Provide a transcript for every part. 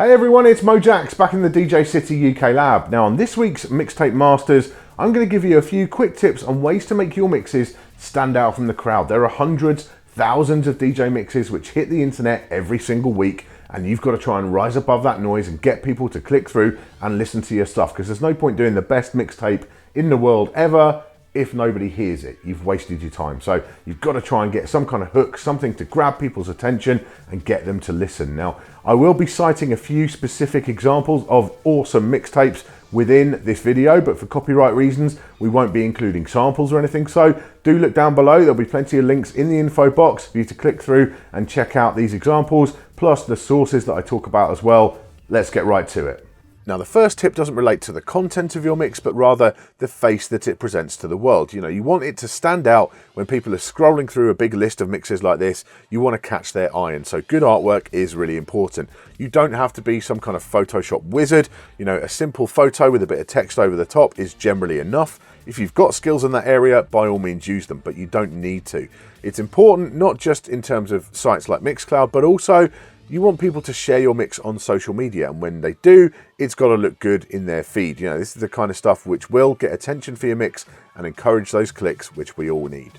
Hey everyone, it's Mojaxx back in the DJ City UK lab. Now on this week's Mixtape Masters, I'm going to give you a few quick tips on ways to make your mixes stand out from the crowd. There are hundreds, thousands of DJ mixes which hit the internet every single week, and you've got to try and rise above that noise and get people to click through and listen to your stuff, because there's no point doing the best mixtape in the world ever if nobody hears it. You've wasted your time. So you've got to try and get some kind of hook, something to grab people's attention and get them to listen. Now, I will be citing a few specific examples of awesome mixtapes within this video, but for copyright reasons, we won't be including samples or anything. So do look down below. There'll be plenty of links in the info box for you to click through and check out these examples, plus the sources that I talk about as well. Let's get right to it. Now, the first tip doesn't relate to the content of your mix, but rather the face that it presents to the world. You know, you want it to stand out when people are scrolling through a big list of mixes like this. You want to catch their eye, and so good artwork is really important. You don't have to be some kind of Photoshop wizard. You know, a simple photo with a bit of text over the top is generally enough. If you've got skills in that area, by all means use them, but you don't need to. It's important not just in terms of sites like Mixcloud, but also you want people to share your mix on social media, and when they do, it's got to look good in their feed. You know, this is the kind of stuff which will get attention for your mix and encourage those clicks, which we all need.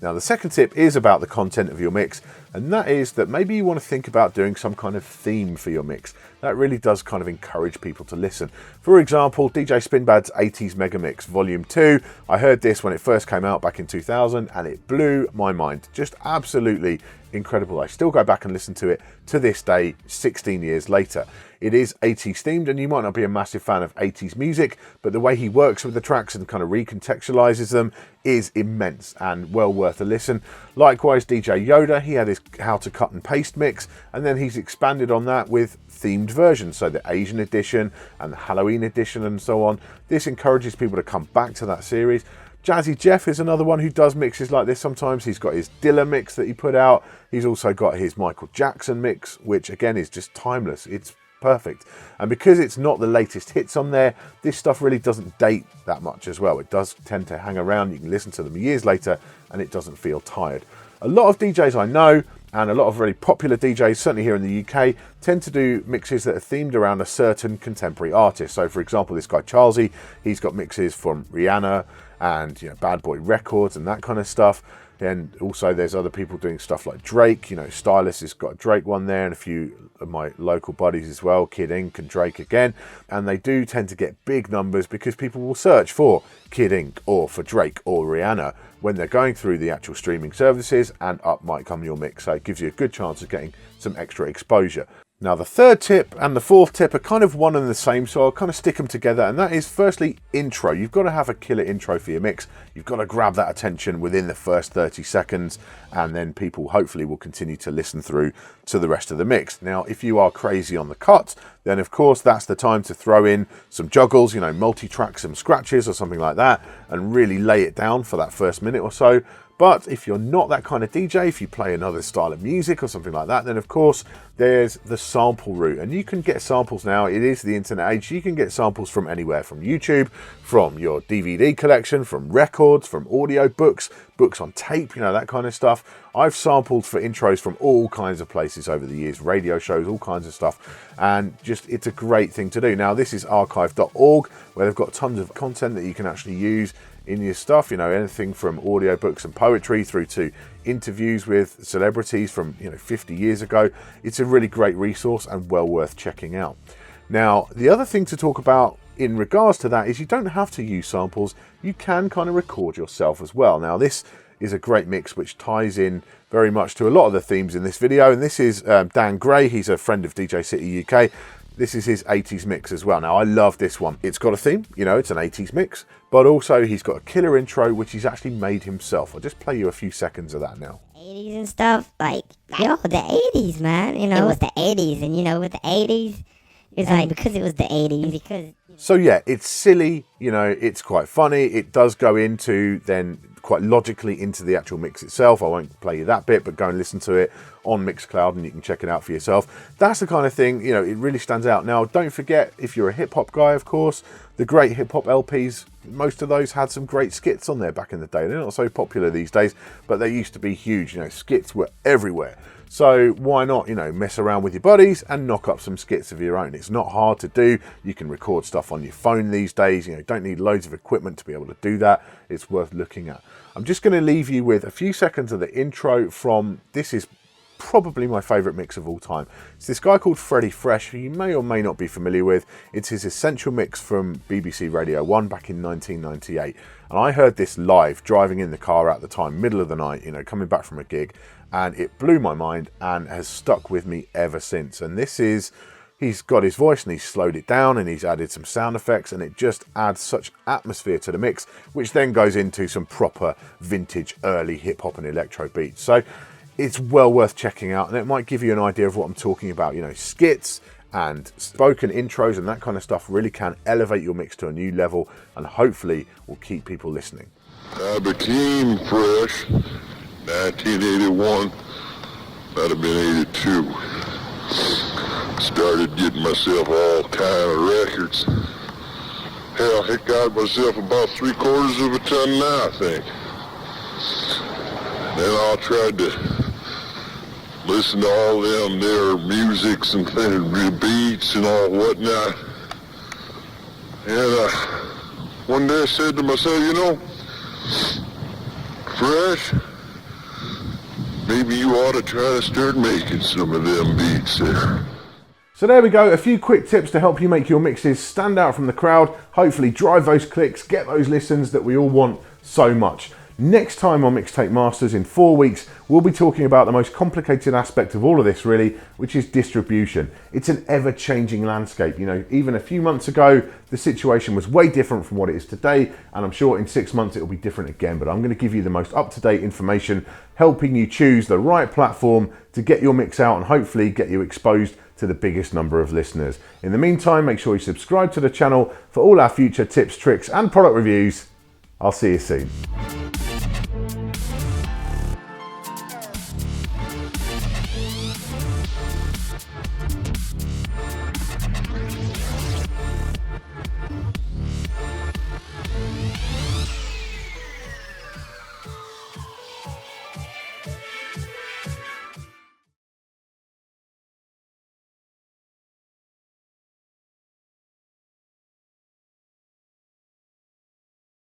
Now, the second tip is about the content of your mix, and that is that maybe you want to think about doing some kind of theme for your mix. That really does kind of encourage people to listen. For example, DJ Spinbad's 80s Mega Mix Volume 2. I heard this when it first came out back in 2000, and it blew my mind. Just absolutely incredible. I still go back and listen to it to this day, 16 years later. It is 80s themed, and you might not be a massive fan of 80s music, but the way he works with the tracks and kind of recontextualizes them is immense and well worth a listen. Likewise, DJ Yoda, he had his How to Cut and Paste mix, and then he's expanded on that with themed versions, so the Asian edition and the Halloween edition and so on. This encourages people to come back to that series. Jazzy Jeff is another one who does mixes like this sometimes. He's got his Dilla mix that he put out. He's also got his Michael Jackson mix, which again is just timeless. It's perfect. And because it's not the latest hits on there, this stuff really doesn't date that much as well. It does tend to hang around. You can listen to them years later and it doesn't feel tired. A lot of DJs I know, and a lot of really popular DJs, certainly here in the UK, tend to do mixes that are themed around a certain contemporary artist. So for example, this guy Charlesy, he's got mixes from Rihanna and, you know, Bad Boy Records and that kind of stuff. Then also there's other people doing stuff like Drake. You know, Stylus has got a Drake one there, and a few of my local buddies as well, Kid Ink and Drake again. And they do tend to get big numbers because people will search for Kid Ink or for Drake or Rihanna when they're going through the actual streaming services, and up might come your mix. So it gives you a good chance of getting some extra exposure. Now, the third tip and the fourth tip are kind of one and the same, so I'll kind of stick them together, and that is firstly intro. You've got to have a killer intro for your mix. You've got to grab that attention within the first 30 seconds, and then people hopefully will continue to listen through to the rest of the mix. Now, if you are crazy on the cut, then of course that's the time to throw in some juggles, you know, multi-track some scratches or something like that, and really lay it down for that first minute or so. But if you're not that kind of DJ, if you play another style of music or something like that, then of course there's the sample route. And you can get samples now. It is the internet age. You can get samples from anywhere, from YouTube, from your DVD collection, from records, from audio books, books on tape, you know, that kind of stuff. I've sampled for intros from all kinds of places over the years, radio shows, all kinds of stuff. And just, it's a great thing to do. Now, this is archive.org, where they've got tons of content that you can actually use in your stuff, you know, anything from audiobooks and poetry through to interviews with celebrities from, you know, 50 years ago. It's a really great resource and well worth checking out. Now, the other thing to talk about in regards to that is you don't have to use samples. You can kind of record yourself as well. Now, this is a great mix which ties in very much to a lot of the themes in this video, and this is Dan Gray. He's a friend of DJ City UK. This is his 80s mix as well. Now, I love this one. It's got a theme, you know, it's an 80s mix, but also he's got a killer intro, which he's actually made himself. I'll just play you a few seconds of that now. 80s and stuff, like, yo, the 80s, man, you know, it was the 80s, and, you know, with the 80s, it's like, because it was the 80s, because... So, yeah, it's silly, you know, it's quite funny. It does go into, then, quite logically into the actual mix itself. I won't play you that bit, but go and listen to it on Mixcloud and you can check it out for yourself. That's the kind of thing, you know, it really stands out. Now, don't forget, if you're a hip-hop guy, of course, the great hip-hop LPs most of those had some great skits on there back in the day. They're not so popular these days, but they used to be huge. You know, skits were everywhere. So why not, you know, mess around with your buddies and knock up some skits of your own? It's not hard to do. You can record stuff on your phone these days. You know, don't need loads of equipment to be able to do that. It's worth looking at. I'm just going to leave you with a few seconds of the intro from, this is probably my favourite mix of all time. It's this guy called Freddie Fresh, who you may or may not be familiar with. It's his Essential mix from BBC Radio 1 back in 1998. And I heard this live, driving in the car at the time, middle of the night, you know, coming back from a gig. And it blew my mind and has stuck with me ever since. And this is, he's got his voice and he's slowed it down and he's added some sound effects, and it just adds such atmosphere to the mix, which then goes into some proper vintage early hip hop and electro beats. So it's well worth checking out, and it might give you an idea of what I'm talking about. You know, skits and spoken intros and that kind of stuff really can elevate your mix to a new level, and hopefully will keep people listening. I became Fresh 1981, might have been 82. Started getting myself all kind of records. Hell, I got myself about 3/4 of a ton now, I think. Then I tried to listen to all them their musics and beats and all whatnot. And one day I said to myself, you know, Fresh, maybe you ought to try to start making some of them beats there. So there we go, a few quick tips to help you make your mixes stand out from the crowd, hopefully drive those clicks, get those listens that we all want so much. Next time on Mixtape Masters in 4 weeks, we'll be talking about the most complicated aspect of all of this really, which is distribution. It's an ever-changing landscape. You know, even a few months ago, the situation was way different from what it is today, and I'm sure in 6 months it'll be different again, but I'm going to give you the most up-to-date information, helping you choose the right platform to get your mix out and hopefully get you exposed to the biggest number of listeners. In the meantime, make sure you subscribe to the channel for all our future tips, tricks, and product reviews. I'll see you soon.